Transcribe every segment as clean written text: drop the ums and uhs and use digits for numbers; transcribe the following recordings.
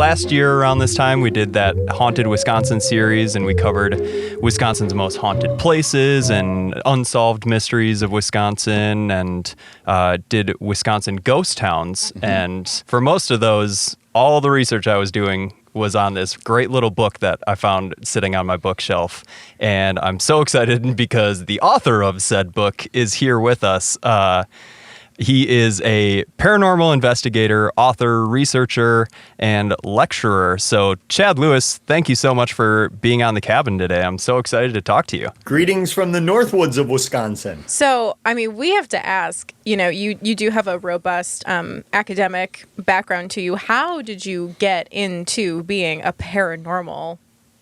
last year around this time, we did that Haunted Wisconsin series, and we covered Wisconsin's most haunted places and unsolved mysteries of Wisconsin, and did Wisconsin ghost towns. And for most of those, all the research I was doing was on this great little book that I found sitting on my bookshelf. And I'm so excited because the author of said book is here with us. He is a paranormal investigator, author, researcher, and lecturer. So, Chad Lewis, thank you so much for being on the cabin today. I'm so excited to talk to you. Greetings from the Northwoods of Wisconsin. So, I mean, we have to ask, you do have a robust academic background to you. How did you get into being a paranormal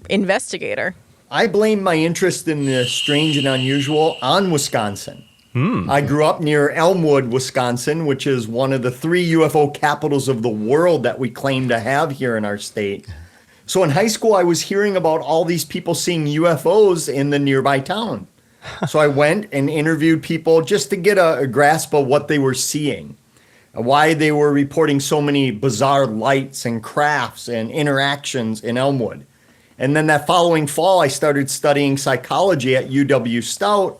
investigator? I blame my interest in the strange and unusual on Wisconsin. I grew up near Elmwood, Wisconsin, which is one of the 3 UFO capitals of the world that we claim to have here in our state. So in high school, I was hearing about all these people seeing UFOs in the nearby town. So I went and interviewed people just to get a grasp of what they were seeing, why they were reporting so many bizarre lights and crafts and interactions in Elmwood. And then that following fall, I started studying psychology at UW Stout.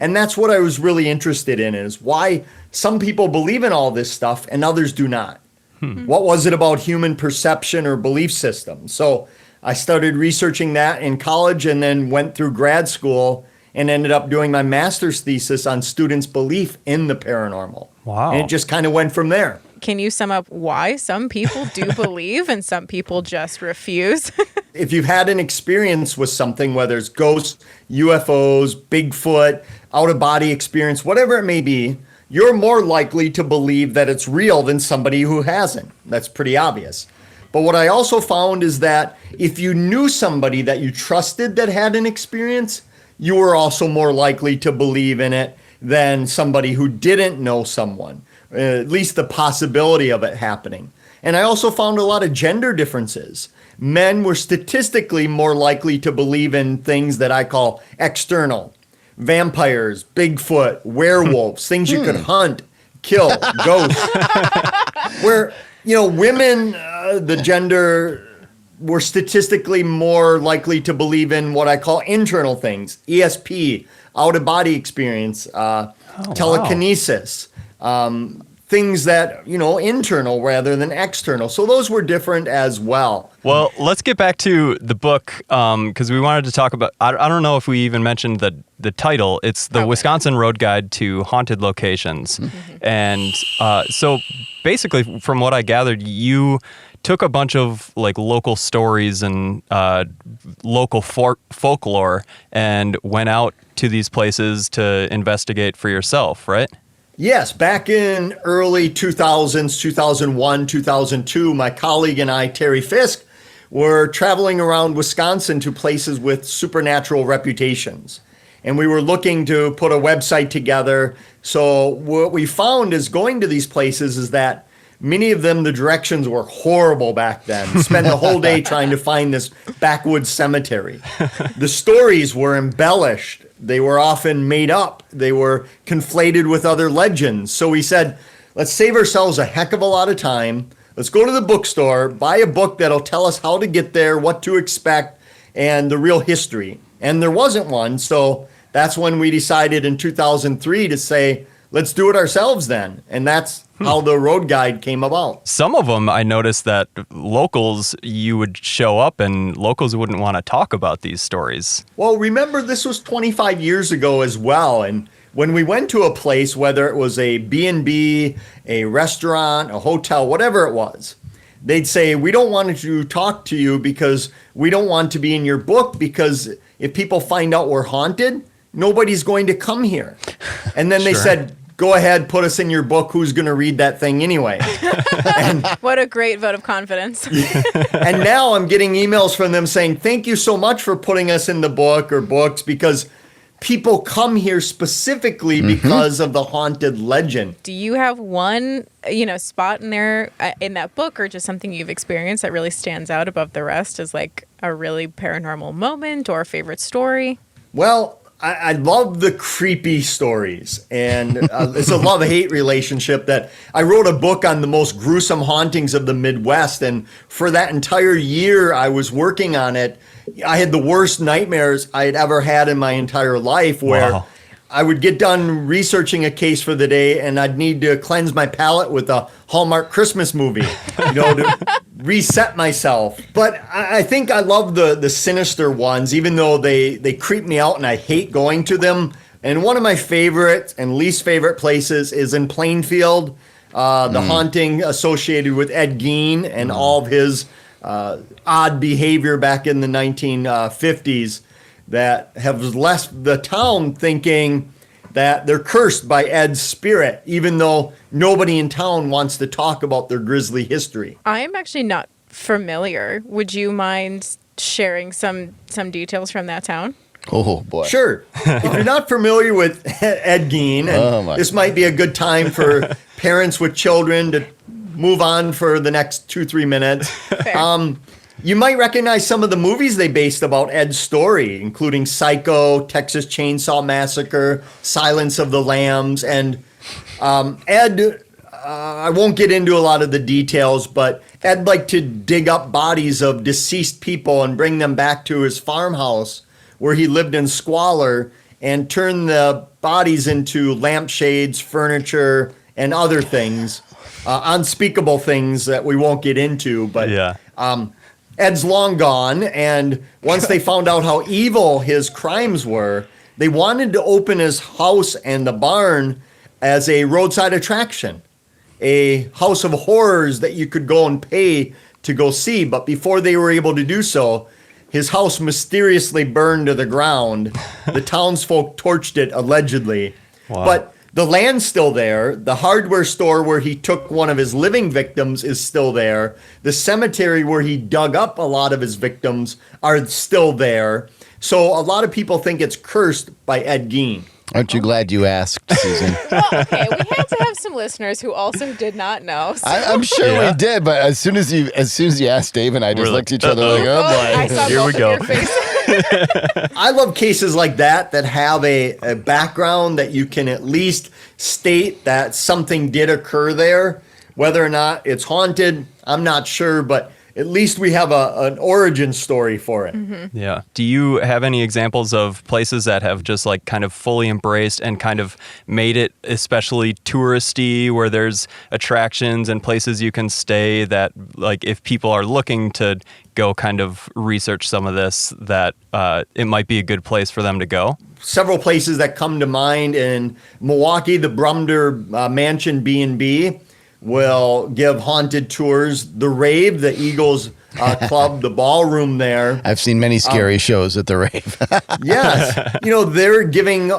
And that's what I was really interested in, is why some people believe in all this stuff and others do not. What was it about human perception or belief system? So I started researching that in college and then went through grad school and ended up doing my master's thesis on students' belief in the paranormal. Wow. And it just kind of went from there. Can you sum up why some people do believe and some people just refuse? If you've had an experience with something, whether it's ghosts, UFOs, Bigfoot, out-of-body experience, whatever it may be, you're more likely to believe that it's real than somebody who hasn't. That's pretty obvious. But what I also found is that if you knew somebody that you trusted that had an experience, you were also more likely to believe in it than somebody who didn't know someone, at least the possibility of it happening. And I also found a lot of gender differences. Men were statistically more likely to believe in things that I call external. Vampires, Bigfoot, werewolves, things you could hunt, kill, ghosts. Where, women, the gender, were statistically more likely to believe in what I call internal things. ESP, out-of-body experience, telekinesis. Things that, internal rather than external. So those were different as well. Well, let's get back to the book because we wanted to talk about, I don't know if we even mentioned the title. It's the Wisconsin Road Guide to Haunted Locations. And so basically, from what I gathered, you took a bunch of local stories and local folklore and went out to these places to investigate for yourself, right? Yes, back in early 2000s, 2001, 2002, my colleague and I, Terry Fisk, were traveling around Wisconsin to places with supernatural reputations. And we were looking to put a website together. So what we found is going to these places is that many of them, the directions were horrible back then. Spend the whole day trying to find this backwoods cemetery. The stories were embellished. They were often made up. They were conflated with other legends. So we said, let's save ourselves a heck of a lot of time. Let's go to the bookstore, buy a book that'll tell us how to get there, what to expect, and the real history. And there wasn't one. So that's when we decided in 2003 to say, let's do it ourselves then. And that's how the road guide came about. Some of them, I noticed that locals, you would show up and locals wouldn't want to talk about these stories. Well, remember, this was 25 years ago as well. And when we went to a place, whether it was a B&B, a restaurant, a hotel, whatever it was, they'd say, we don't want to talk to you because we don't want to be in your book, because if people find out we're haunted, nobody's going to come here. And then they said, go ahead, put us in your book. Who's going to read that thing anyway? And, what a great vote of confidence. And now I'm getting emails from them saying, thank you so much for putting us in the book or books, because people come here specifically because of the haunted legend. Do you have one, spot in there in that book, or just something you've experienced that really stands out above the rest as a really paranormal moment or a favorite story? Well, I love the creepy stories, and it's a love-hate relationship that I wrote a book on the most gruesome hauntings of the Midwest, and for that entire year I was working on it, I had the worst nightmares I'd ever had in my entire life, where Wow. I would get done researching a case for the day, and I'd need to cleanse my palate with a Hallmark Christmas movie, to reset myself. But I think I love the sinister ones, even though they creep me out and I hate going to them. And one of my favorite and least favorite places is in Plainfield, the haunting associated with Ed Gein and all of his odd behavior back in the 1950s. That have left the town thinking that they're cursed by Ed's spirit, even though nobody in town wants to talk about their grisly history. I am actually not familiar. Would you mind sharing some details from that town? Oh, boy. Sure. If you're not familiar with Ed Gein, and this might be a good time for parents with children to move on for the next 2-3 minutes. Fair. You might recognize some of the movies they based about Ed's story, including Psycho, Texas Chainsaw Massacre, Silence of the Lambs, and Ed, I won't get into a lot of the details, but Ed liked to dig up bodies of deceased people and bring them back to his farmhouse where he lived in squalor and turn the bodies into lampshades, furniture, and other things, unspeakable things that we won't get into, but Yeah. Ed's long gone, and once they found out how evil his crimes were, they wanted to open his house and the barn as a roadside attraction, a house of horrors that you could go and pay to go see. But before they were able to do so, his house mysteriously burned to the ground. The townsfolk torched it, allegedly. Wow. But the land's still there. The hardware store where he took one of his living victims is still there. The cemetery where he dug up a lot of his victims are still there. So a lot of people think it's cursed by Ed Gein. Aren't you glad you asked, Susan? Well, okay, we had to have some listeners who also did not know. So. I'm sure Yeah. we did, but as soon as you asked Dave and I just We're looked at like, each other like, oh I boy. saw Here we both go. of your faces. I love cases like that have a background that you can at least state that something did occur there. Whether or not it's haunted, I'm not sure, but at least we have an origin story for it. Yeah. Do you have any examples of places that have just like kind of fully embraced and kind of made it especially touristy, where there's attractions and places you can stay that, like, if people are looking to go kind of research some of this, that it might be a good place for them to go? Several places that come to mind in Milwaukee, the Brumder Mansion B&B will give haunted tours. The Rave, the Eagles club, the ballroom there. I've seen many scary shows at the rave. Yes. They're giving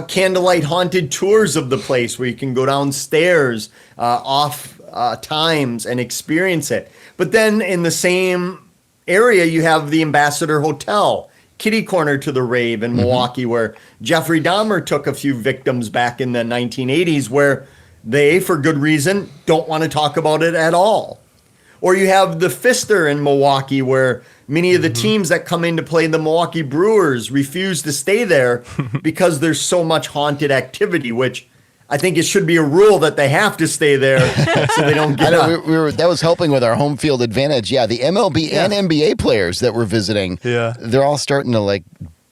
candlelight haunted tours of the place where you can go downstairs off times and experience it. But then in the same area, you have the Ambassador Hotel, kitty corner to the Rave in Milwaukee, where Jeffrey Dahmer took a few victims back in the 1980s, where they, for good reason, don't want to talk about it at all. Or you have the Pfister in Milwaukee, where many of the teams that come in to play the Milwaukee Brewers refuse to stay there because there's so much haunted activity, which I think it should be a rule that they have to stay there so they don't get I know, that was helping with our home field advantage. Yeah, the MLB and NBA players that we're visiting, they're all starting to like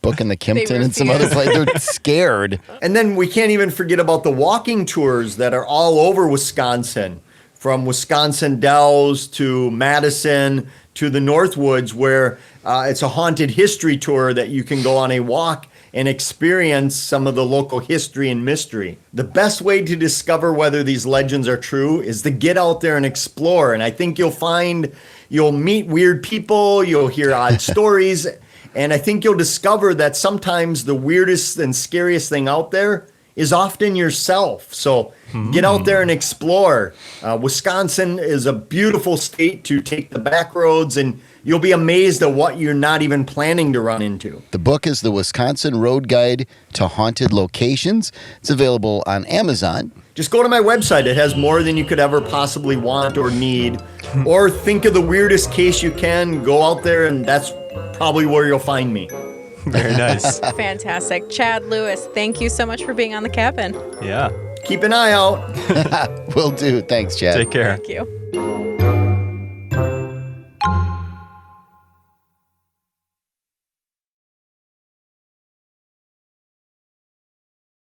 book in the Kimpton and some other place. They're scared. And then we can't even forget about the walking tours that are all over Wisconsin, from Wisconsin Dells to Madison to the Northwoods, where it's a haunted history tour that you can go on a walk and experience some of the local history and mystery. The best way to discover whether these legends are true is to get out there and explore. And I think you'll meet weird people, you'll hear odd stories, and I think you'll discover that sometimes the weirdest and scariest thing out there is often yourself. So get out there and explore. Wisconsin is a beautiful state to take the back roads, and you'll be amazed at what you're not even planning to run into. The book is The Wisconsin Road Guide to Haunted Locations. It's available on Amazon. Just go to my website. It has more than you could ever possibly want or need. Or think of the weirdest case you can. Go out there, and that's probably where you'll find me. Very nice. Fantastic. Chad Lewis, thank you so much for being on the cabin. Yeah. Keep an eye out. Will do. Thanks, Chad. Take care. Thank you.